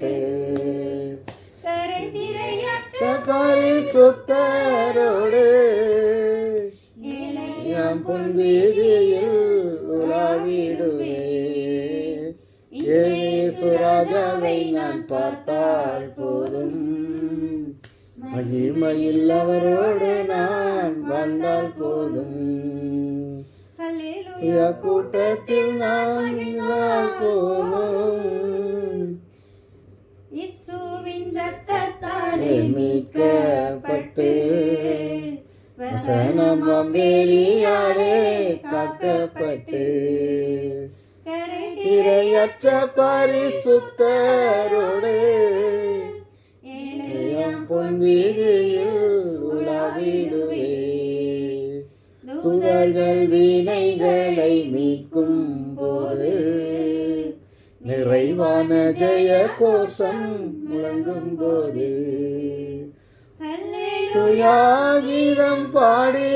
காக்கப்பட்டு பரிசுத்தரோடு என் பொன் வீதியில் உலாவிடுவே. சுராஜாவை நான் பார்த்தால் போதும், மகிமையில் அவரோடு நான் வந்தால் போதும். கூட்டத்தில் நான் இருந்தால் போதும், மீட்கப்பட்டு வசனமாம் வேலியாலே காக்கப்பட்டு இரையற்ற பரிசுத்தரோடு பொன் வீதியில் உலாவிடுவே. தூதர்கள் வீணைகளை மீட்கும் போது நிறைவான ஜெய கோஷம் முழங்கும் போது கீதம் பாடி